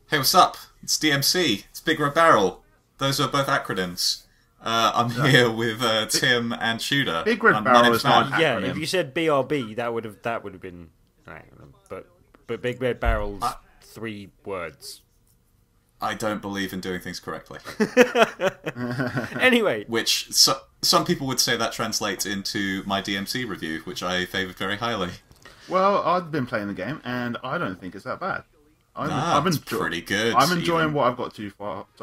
Hey, what's up? It's DmC. It's BigRedBarel. Those are both acronyms. I'm here with Tim and Tudor. BigRedBarel is not an acronym. Yeah, if you said BRB, that would have been an acronym. But BigRedBarel's 3 words. I don't believe in doing things correctly. Anyway, which some people would say that translates into my DmC review, which I favoured very highly. Well, I've been playing the game, and I don't think it's that bad. It's pretty good. I'm enjoying what I've got so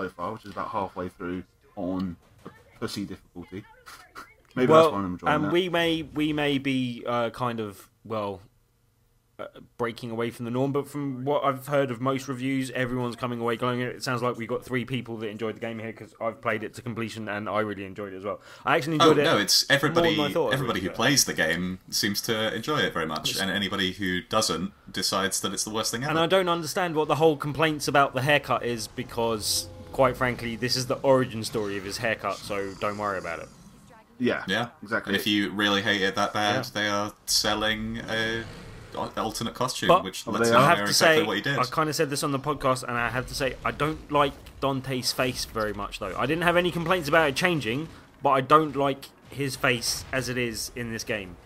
far, which is about halfway through on the pussy difficulty. Maybe that's why I'm enjoying and that. we may be breaking away from the norm, but from what I've heard of most reviews, everyone's coming away glowing. It sounds like we got 3 people that enjoyed the game here, because I've played it to completion and I really enjoyed it as well. I actually enjoyed it. No, it's everybody. More than I thought everybody who plays the game seems to enjoy it very much, and anybody who doesn't decides that it's the worst thing ever. And I don't understand what the whole complaints about the haircut is, because quite frankly, this is the origin story of his haircut, so don't worry about it. Yeah, exactly. And if you really hate it that bad, they are selling a alternate costume, which lets you know exactly what he did. I kind of said this on the podcast, and I have to say, I don't like Dante's face very much, though. I didn't have any complaints about it changing, but I don't like his face as it is in this game.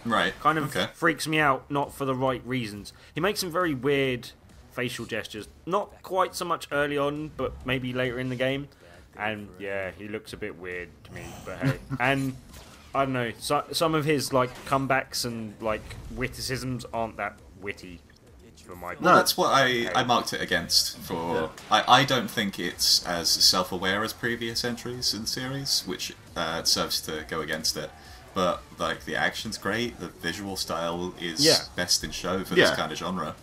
Right. Kind of freaks me out, not for the right reasons. He makes some very weird facial gestures. Not quite so much early on, but maybe later in the game. And yeah, he looks a bit weird to me, but hey. And I don't know, some of his comebacks and witticisms aren't that witty for my Well, that's what I marked it against for. Yeah. I don't think it's as self-aware as previous entries in the series, which serves to go against it. But the action's great, the visual style is best in show for this kind of genre.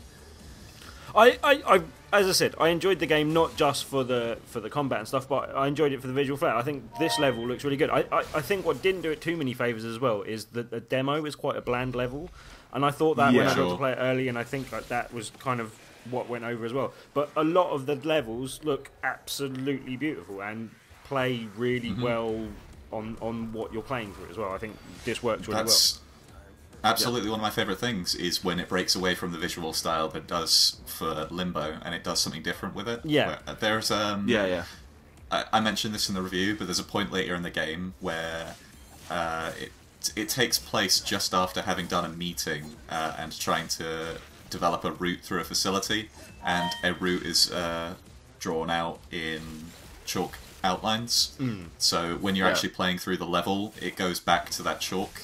As I said, I enjoyed the game not just for the combat and stuff, but I enjoyed it for the visual flair. I think this level looks really good. I think what didn't do it too many favours as well is that the demo is quite a bland level, and I thought that when I got to play it early, and I think that was kind of what went over as well. But a lot of the levels look absolutely beautiful and play really well on what you're playing through as well. I think this works really well. Absolutely, one of my favourite things is when it breaks away from the visual style that it does for Limbo, and it does something different with it. Yeah. There's I mentioned this in the review, but there's a point later in the game where it takes place just after having done a meeting and trying to develop a route through a facility, and a route is drawn out in chalk outlines. So when you're actually playing through the level, it goes back to that chalk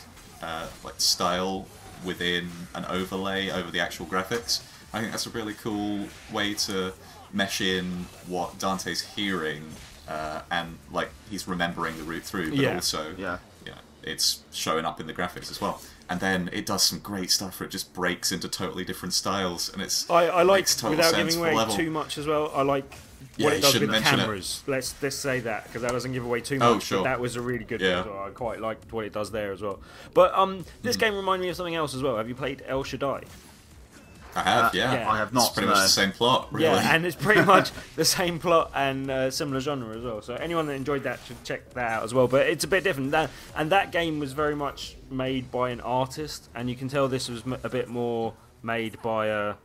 style within an overlay over the actual graphics. I think that's a really cool way to mesh in what Dante's hearing and he's remembering the route through, but also it's showing up in the graphics as well. And then it does some great stuff where it just breaks into totally different styles, and I like, without giving away too much as well, I like what it does with the cameras. Let's say that, because that doesn't give away too much. Oh, sure. But that was a really good one as well. I quite liked what it does there as well. But this game reminded me of something else as well. Have you played El Shaddai? I have, I have not. It's pretty much the same plot, really. Yeah, and it's pretty much the same plot and similar genre as well. So anyone that enjoyed that should check that out as well. But it's a bit different. And that game was very much made by an artist, and you can tell this was a bit more made by a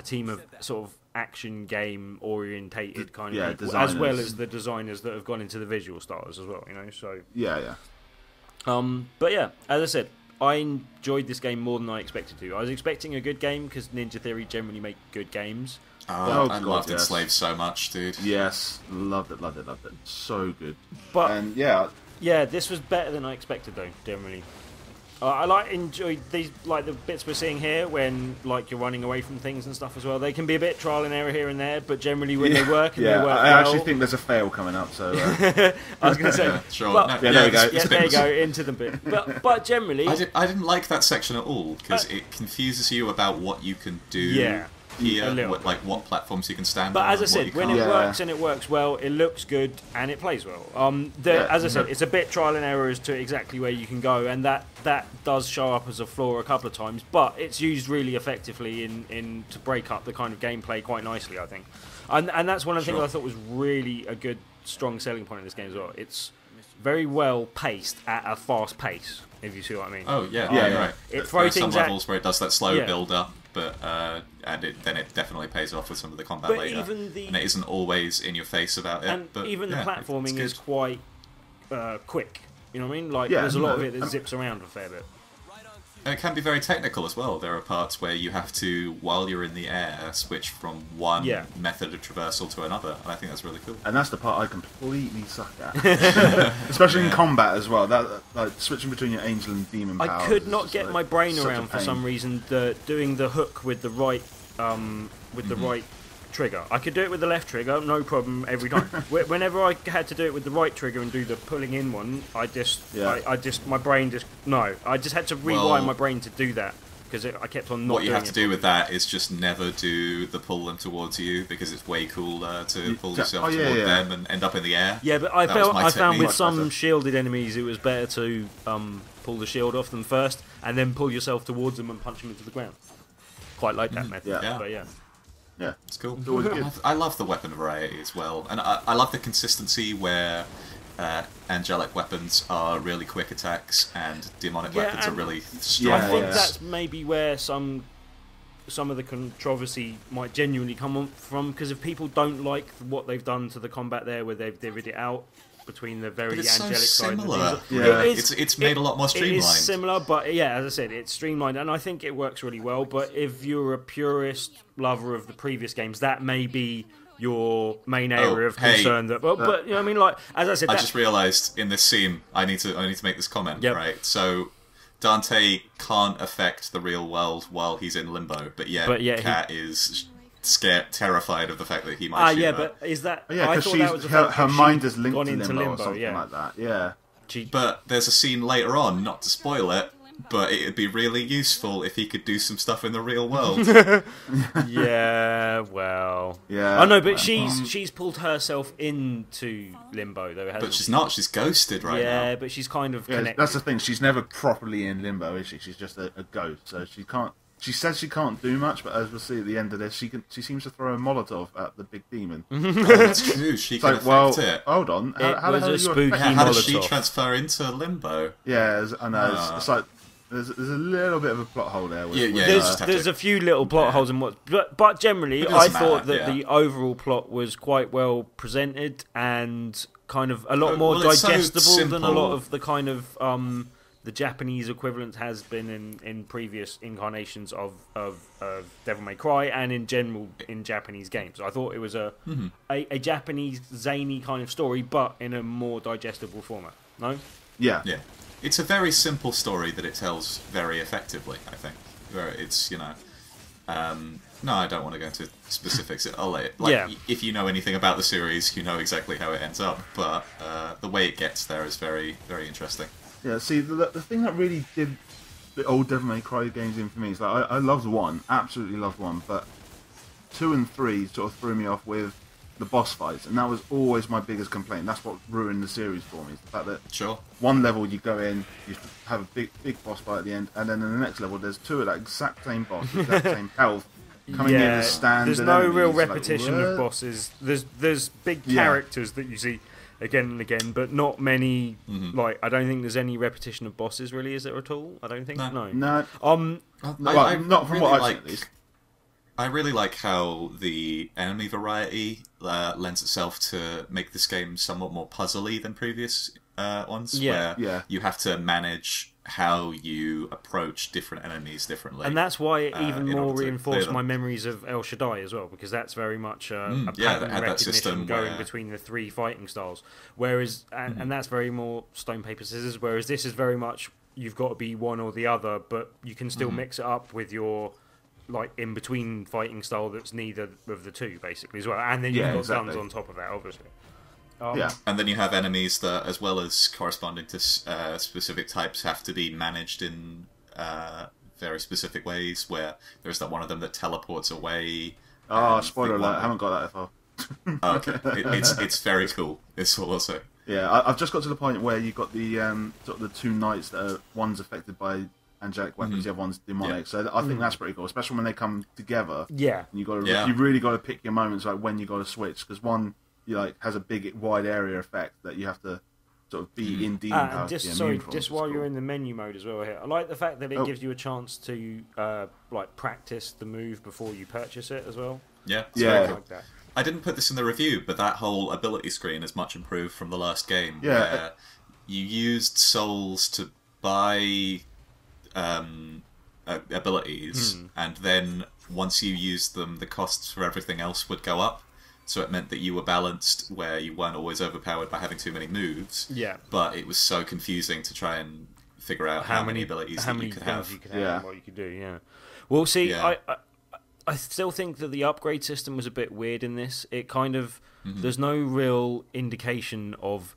team of sort of action game orientated kind of people, as well as the designers that have gone into the visual styles as well. So but yeah, as I said, I enjoyed this game more than I expected to. I was expecting a good game, because Ninja Theory generally make good games. I loved Enslaved so much, dude. Yes, loved it. So good. But this was better than I expected, though. Generally, I enjoyed these the bits we're seeing here when you're running away from things and stuff as well. They can be a bit trial and error here and there, but generally when they work, and they work I actually think there's a fail coming up. So I was going to say, sure. There we go. There you go, into the bit. But generally, I didn't like that section at all, because it confuses you about what you can do. Yeah. Here, what platforms you can stand on. But as I said, when it works and it works well, it looks good and it plays well. As I said, it's a bit trial and error as to exactly where you can go, and that does show up as a flaw a couple of times. But it's used really effectively in to break up the kind of gameplay quite nicely, I think. And that's one of the things I thought was really a good, strong selling point in this game as well. very well paced at a fast pace. If you see what I mean. Oh yeah, right. It There are some levels where it does that slow build up, but then it definitely pays off with some of the combat later. And it isn't always in your face about it. And but even the platforming is quite quick. You know what I mean? Like there's a lot of it that zips around a fair bit. It can be very technical as well. There are parts where you have to, while you're in the air, switch from one method of traversal to another, and I think that's really cool. And that's the part I completely suck at, especially in combat as well. That like switching between your angel and demon powers. I could not get my brain around for some reason doing the hook with the right the right trigger. I could do it with the left trigger, no problem every time. Whenever I had to do it with the right trigger and do the pulling in one, I just my brain just I just had to rewind my brain to do that because I kept on not. What you have to do with that is just never do the pull them towards you because it's way cooler to pull yourself toward them and end up in the air. Yeah, but I found with some shielded enemies it was better to pull the shield off them first and then pull yourself towards them and punch them into the ground. Quite like that method. But yeah, it's cool. I love the weapon variety as well, and I love the consistency where angelic weapons are really quick attacks and demonic weapons are really strong. I think that's maybe where some of the controversy might genuinely come from, because if people don't like what they've done to the combat there, where they've divvied it out between the very angelic side and the it's made a lot more streamlined. It is similar, but as I said, it's streamlined, and I think it works really well. But if you're a purist lover of the previous games, that may be your main area of concern. But you know what I mean, like as I said, I just realised in this scene, I need to make this comment. Right, so Dante can't affect the real world while he's in Limbo, but Kat is terrified of the fact that he might shoot her. But is that... I thought her mind is linked to Limbo or something like that. Yeah. But there's a scene later on, not to spoil it, but it'd be really useful if he could do some stuff in the real world. I know, but she's pulled herself into Limbo, though. But she's not. She's ghosted now. Yeah, but she's kind of connected. That's the thing. She's never properly in Limbo, is she? She's just a ghost, so she can't... She says she can't do much, but as we'll see at the end of this, she seems to throw a Molotov at the big demon. That's true. She can affect it. Hold on. How does she transfer into Limbo? Yeah, I know. It's like there's a little bit of a plot hole there. There's a few little plot holes in but generally, I thought that the overall plot was quite well presented and kind of a lot more digestible than a lot of the kind of the Japanese equivalent has been in previous incarnations of Devil May Cry and in general in Japanese games. I thought it was a Japanese zany kind of story, but in a more digestible format. No? Yeah. It's a very simple story that it tells very effectively, I think. Where it's, no, I don't want to go into specifics. If you know anything about the series, you know exactly how it ends up, but the way it gets there is very, very interesting. Yeah, see, the thing that really did the old Devil May Cry games in for me is like I loved 1, absolutely loved 1, but 2 and 3 sort of threw me off with the boss fights, and that was always my biggest complaint. That's what ruined the series for me, is the fact that one level you go in, you have a big boss fight at the end, and then in the next level there's 2 of that exact same boss, exact same health, coming in as standard. There's no real repetition of bosses. There's big characters that you see again and again, but not many. Like, I don't think there's any repetition of bosses, really, is there at all? I don't think. No. Not from what I've seen, at least. I really like how the enemy variety lends itself to make this game somewhat more puzzly than previous ones, where you have to manage how you approach different enemies differently. And that's why it even more reinforced my memories of El Shaddai as well, because that's very much a pattern recognition going between the 3 fighting styles. Whereas, and that's very more stone, paper, scissors, whereas this is very much, you've got to be one or the other, but you can still mix it up with your like in between fighting style that's neither of the two, basically, as well. And then you've got guns on top of that, obviously. And then you have enemies that, as well as corresponding to specific types, have to be managed in very specific ways, where there's that one of them that teleports away. Spoiler alert, I haven't got that far. Okay. It's very cool, it's all I'll say. Yeah, I've just got to the point where you've got the sort of the 2 knights that are, one's affected by angelic weapons, the other one's demonic. So I think that's pretty cool, especially when they come together. Yeah. And you really got to pick your moments, like when you got to switch, because one has a big wide area effect that you have to sort of be in demon power. Just while you're in the menu mode as well here, I like the fact that it gives you a chance to like practice the move before you purchase it as well. Yeah, yeah. Cool. Like that. I didn't put this in the review, but that whole ability screen is much improved from the last game. Yeah. Where you used souls to buy abilities, and then once you used them, the costs for everything else would go up. So it meant that you were balanced, where you weren't always overpowered by having too many moves. Yeah. But it was so confusing to try and figure out how many abilities that you could have. And what you could do. Yeah. Well, see, I still think that the upgrade system was a bit weird in this. It kind of there's no real indication of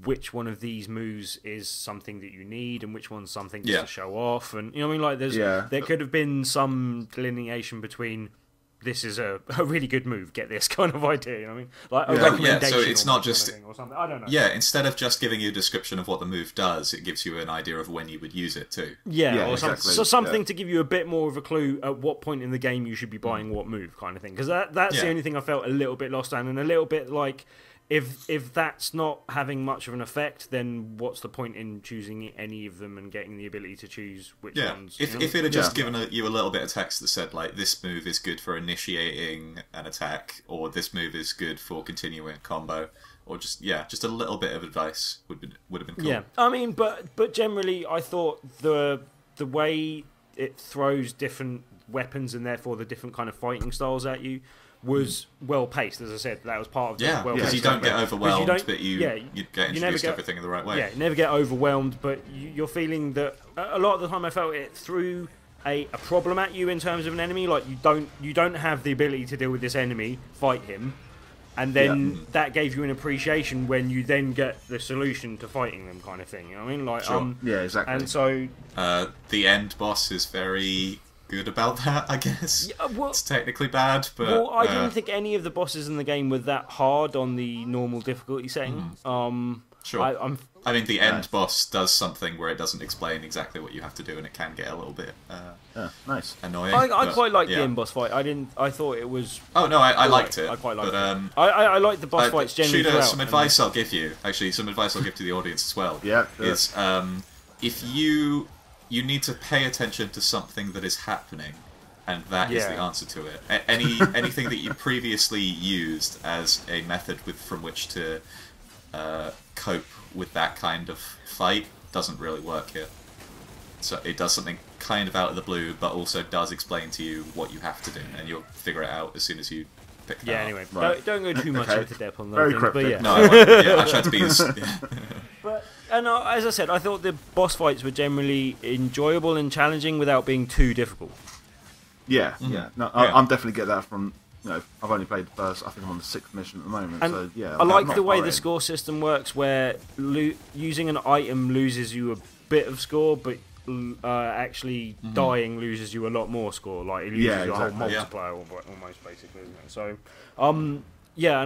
which one of these moves is something that you need and which one's something just to show off. And you know what I mean? Like there could have been some delineation between this is a really good move, get this kind of idea, you know what I mean? Like a recommendation. So it's not just or something. I don't know. Yeah, instead of just giving you a description of what the move does, it gives you an idea of when you would use it too. Yeah, or exactly. something to give you a bit more of a clue at what point in the game you should be buying what move, kind of thing. Because that's the only thing I felt a little bit lost on, and a little bit like, if that's not having much of an effect, then what's the point in choosing any of them and getting the ability to choose which ones? If it had just given you a little bit of text that said, like, this move is good for initiating an attack, or this move is good for continuing a combo, or just a little bit of advice would have been cool. Yeah, I mean, but generally, I thought the way it throws different weapons and therefore the different kind of fighting styles at you was well paced. As I said, that was part of the well paced. Because you don't get overwhelmed, but you get introduced to everything in the right way. Yeah, you never get overwhelmed, but you're feeling that a lot of the time I felt it threw a problem at you in terms of an enemy. Like you don't have the ability to deal with this enemy, fight him, and then that gave you an appreciation when you then get the solution to fighting them, kind of thing. You know what I mean? Like yeah, exactly. And so the end boss is very good about that, I guess. Yeah, well, it's technically bad, but I didn't think any of the bosses in the game were that hard on the normal difficulty setting. Sure. I mean, the end boss does something where it doesn't explain exactly what you have to do, and it can get a little bit nice, annoying. I quite liked the end boss fight. I thought it was. Oh no, I liked it. I quite liked it. I liked the boss fights generally. Shooter, some advice I'll give you. Actually, some advice I'll give to the audience as well. Is if you need to pay attention to something that is happening, and that is the answer to it. Anything that you previously used as a method from which to cope with that kind of fight doesn't really work here. So it does something kind of out of the blue, but also does explain to you what you have to do, and you'll figure it out as soon as you pick that up. Anyway, don't go too much into depth on Very those cryptic. things, No, I tried to be as... But as I said, I thought the boss fights were generally enjoyable and challenging without being too difficult. Yeah. No, I'm definitely get that from. I've only played the first. I think I'm on the 6th mission at the moment. And so yeah, I like the way the score system works, where using an item loses you a bit of score, but actually dying loses you a lot more score. Like it loses you a whole multiplier almost, basically, isn't it? So, and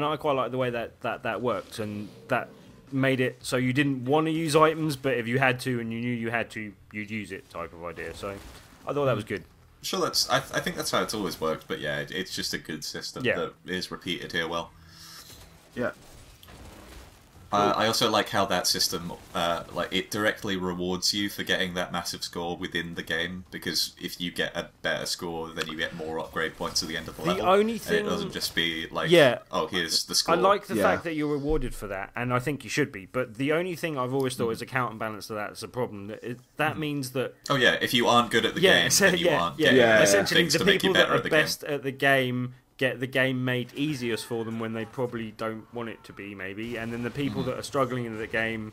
I quite like the way that worked, and that made it so you didn't want to use items, but if you had to and you knew you had to, you'd use it, type of idea. So I thought that was good. Sure, I think that's how it's always worked, but yeah, it's just a good system that is repeated here well. Yeah. I also like how that system, it directly rewards you for getting that massive score within the game, because if you get a better score, then you get more upgrade points at the end of the level. Only thing, and it doesn't just be like, oh, here's the score. I like the fact that you're rewarded for that, and I think you should be. But the only thing I've always thought is a counterbalance to that is a problem. That means that oh yeah, if you aren't good at the game, then you aren't. Essentially, the people that are best at the game get the game made easiest for them when they probably don't want it to be, maybe, and then the people that are struggling in the game,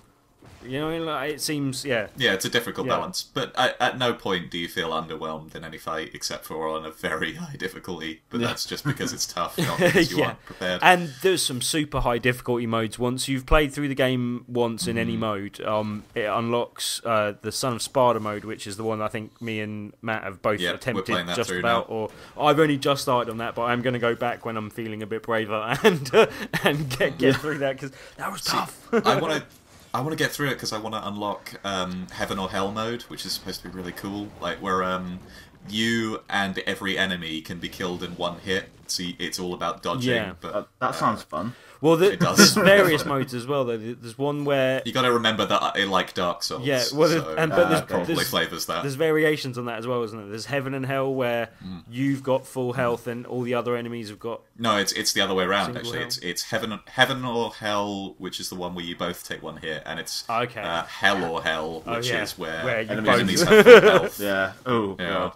it seems, it's a difficult balance, but at no point do you feel underwhelmed in any fight, except for on a very high difficulty, but that's just because it's tough, not because you aren't prepared. And there's some super high difficulty modes. Once you've played through the game once in any mode, it unlocks the Son of Sparta mode, which is the one I think me and Matt have both attempted just about, now. Or I've only just started on that, but I'm going to go back when I'm feeling a bit braver and get through that, because that was tough. I want to get through it because I want to unlock Heaven or Hell mode, which is supposed to be really cool. Like where you and every enemy can be killed in one hit it's all about dodging. Yeah. But that sounds fun. Well, It does. there's various modes as well. Though there's one where you got to remember that I like Dark Souls. yeah, well, so but that probably there's flavours that. there's variations on that as well, isn't there? There's Heaven and Hell where you've got full health and all the other enemies have got. No, it's the other way around. Single Actually, hell? it's heaven or hell, which is the one where you both take one hit, and it's hell or hell, which is where you enemies both- have full health. Yeah. Oh, Yeah. God.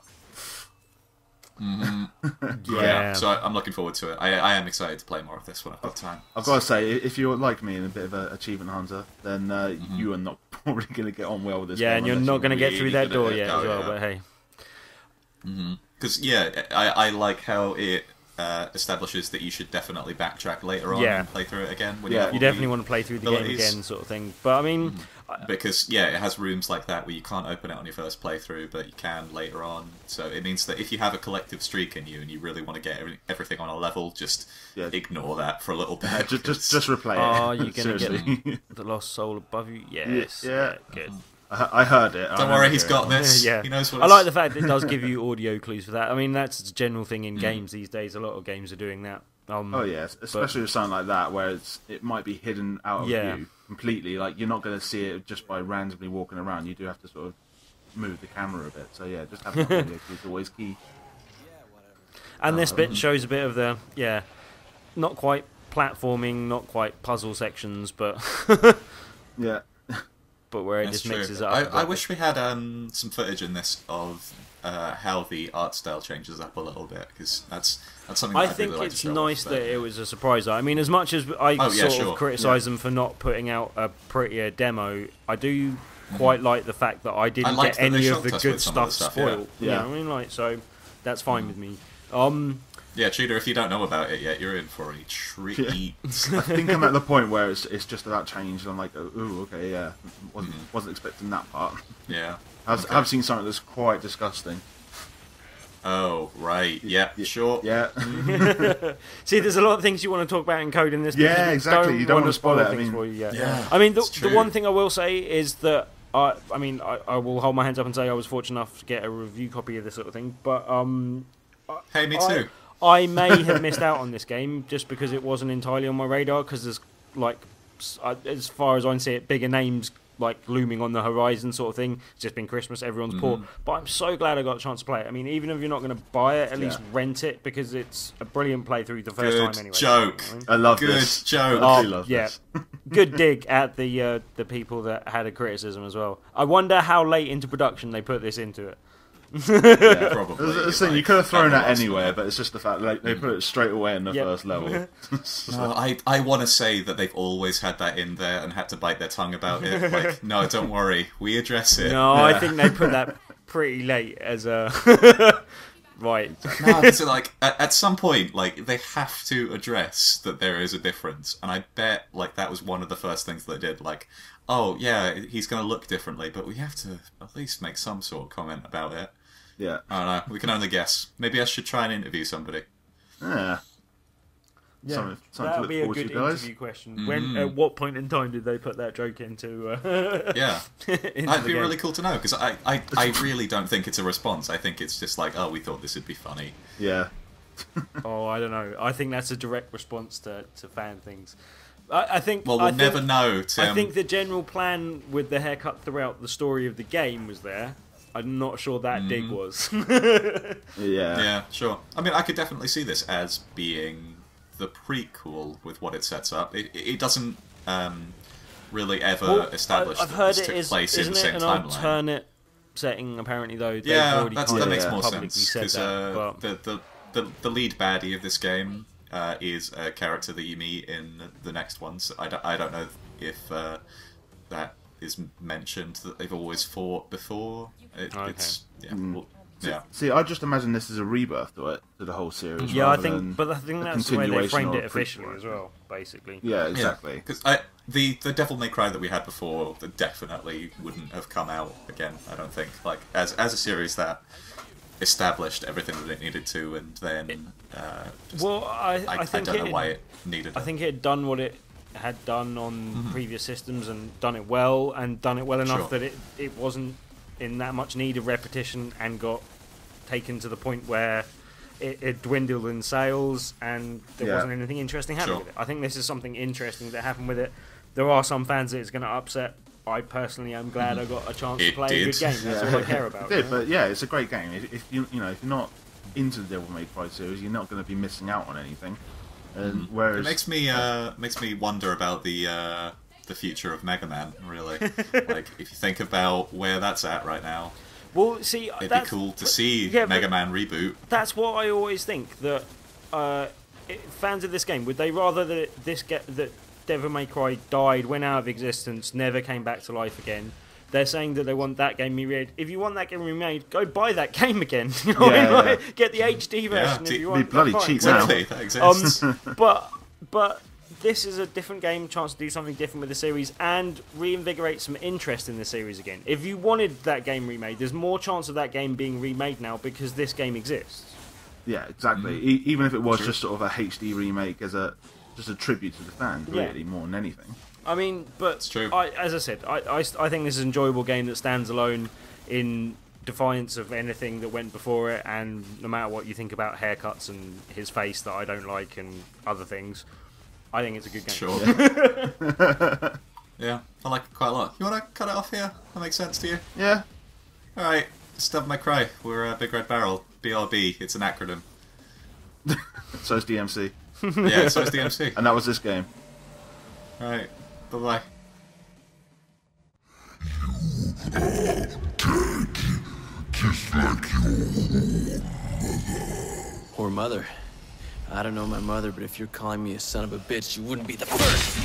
Yeah, so I'm looking forward to it. I am excited to play more of this when I've got time. I've got to say, if you're like me and a bit of an achievement hunter, then you are not probably going to get on well with this game. Yeah, and you're unless not going to get really through that good at door it. yet Oh, as well. yeah. But hey, Because I like how it establishes that you should definitely backtrack later on Yeah. and play through it again. When Yeah. you, have you all definitely the want to play through the game abilities. again, sort of thing. But I mean, Because it has rooms like that where you can't open it on your first playthrough, but you can later on. So it means that if you have a collective streak in you and you really want to get everything on a level, just ignore that for a little bit. Yeah, just replay it. are you going to Seriously. get the lost soul above you? Yes. Yeah. Good. I heard it. Don't worry, he's got this. Yeah. He knows what I it's... like the fact that it does give you audio clues for that. I mean, that's a general thing in games these days. A lot of games are doing that. Oh yes, especially with something like that where it might be hidden out of view completely. Like you're not going to see it just by randomly walking around. You do have to sort of move the camera a bit. So yeah, just having audio clues is always key. And this bit shows a bit of the not quite platforming, not quite puzzle sections, but Yeah. but where it That's just true. mixes it up. I wish we had some footage in this of how the art style changes up a little bit, because that's something that I I'd think really like it's to show nice off, that it was a surprise. I mean, as much as I of criticise them for not putting out a prettier demo, I do quite like the fact that I didn't liked get that they any of shocked the us good with some of stuff the stuff, spoiled. yeah. You know what I mean? Like, so that's fine with me. Yeah, Tudor, if you don't know about it yet, you're in for a treat. I think I'm at the point where it's just about change. And I'm like, ooh, okay, yeah, wasn't expecting that part. Yeah. I've seen something that's quite disgusting. Oh, right. Yeah, sure. Yeah. See, there's a lot of things you want to talk about in code in this. Yeah, because we exactly. You don't want to spoil it. I things mean, for you yet. Yeah, I mean, it's the true. one thing I will say is that I will hold my hands up and say I was fortunate enough to get a review copy of this sort of thing. But Hey, me too. I may have missed out on this game just because it wasn't entirely on my radar. Because there's as far as I can see it, bigger names like looming on the horizon, sort of thing. It's just been Christmas, everyone's poor. But I'm so glad I got a chance to play it. I mean, even if you're not going to buy it, at least rent it, because it's a brilliant playthrough the first Good time anyway. joke. You know what I mean? I love Good this. joke. I really love yeah. this. Good dig at the people that had a criticism as well. I wonder how late into production they put this into it. Yeah. Probably. The thing, you could have thrown that anywhere, but it's just the fact that they put it straight away in the first level. No, I want to say that they've always had that in there and had to bite their tongue about it. Like, no, don't worry, we address it. No, I think they put that pretty late as a right. No, so like at some point, like they have to address that there is a difference, and I bet like that was one of the first things they did. Like, oh yeah, he's going to look differently, but we have to at least make some sort of comment about it. Yeah. I don't know. We can only guess. Maybe I should try and interview somebody. Yeah. Yeah, Something to that'll look be a forward good to, guys. interview question. When, at what point in time did they put that joke into? Yeah, into that'd the be game? really cool to know, because I really don't think it's a response. I think it's just like, oh, we thought this would be funny. Yeah. Oh, I don't know. I think that's a direct response to fan things. I think. Well, we'll I think, never know, Tim. I think the general plan with the haircut throughout the story of the game was there. I'm not sure that dig was. Yeah. Yeah, sure. I mean, I could definitely see this as being the prequel with what it sets up. It doesn't really ever establish I've that heard this it took is. place in Isn't the it same an timeline. alternate setting? Apparently, though. They've Yeah, already that kind makes of more publicly sense, said because that. But the lead baddie of this game is a character that you meet in the next one. So I don't know if that is mentioned, that they've always fought before. It's yeah. See, I just imagine this is a rebirth to the whole series. yeah, I rather think, than but I think a that's the way they continuation framed or it a officially prequel. as well. Basically. Yeah, exactly. Because the Devil May Cry that we had before that definitely wouldn't have come out again. I don't think, like as a series that established everything that it needed to, and then Well, I think don't know why it needed. I think it had done what it had done on previous systems and done it well, and done it well enough Sure. that it wasn't in that much need of repetition and got taken to the point where it dwindled in sales, and there Yeah. wasn't anything interesting happening Sure. with it. I think this is something interesting that happened with it. There are some fans that it's going to upset. I personally am glad I got a chance to It play a did. good game. That's all I care about. It did, you know? but yeah, it's a great game. If you if you're not into the Devil May Cry series, you're not going to be missing out on anything. And whereas It makes me wonder about the future of Mega Man. Really, like if you think about where that's at right now, Well, see, it'd be cool to see Mega Man reboot. That's what I always think, that fans of this game, would they rather that that Devil May Cry died, went out of existence, never came back to life again? They're saying that they want that game remade. If you want that game remade, go buy that game again. You know what I mean? Yeah, Like, get the HD version if you want. Be bloody Fine. cheap now. Exactly, that exists. But this is a different game, chance to do something different with the series and reinvigorate some interest in the series again. If you wanted that game remade, there's more chance of that game being remade now because this game exists. Yeah, exactly. Even if it was just sort of a HD remake as just a tribute to the fans, really, more than anything. I mean, but It's true. As I said, I think this is an enjoyable game that stands alone in defiance of anything that went before it, and no matter what you think about haircuts and his face that I don't like and other things, I think it's a good game. Sure. Yeah, I like it quite a lot. You want to cut it off here? That makes sense to you? Yeah. Alright, Devil May Cry. We're BigRedBarel. BRB, it's an acronym. So is DmC. Yeah, so is DmC. And that was this game. Alright, bye-bye. Just like your Or mother. I don't know my mother, but if you're calling me a son of a bitch, you wouldn't be the first.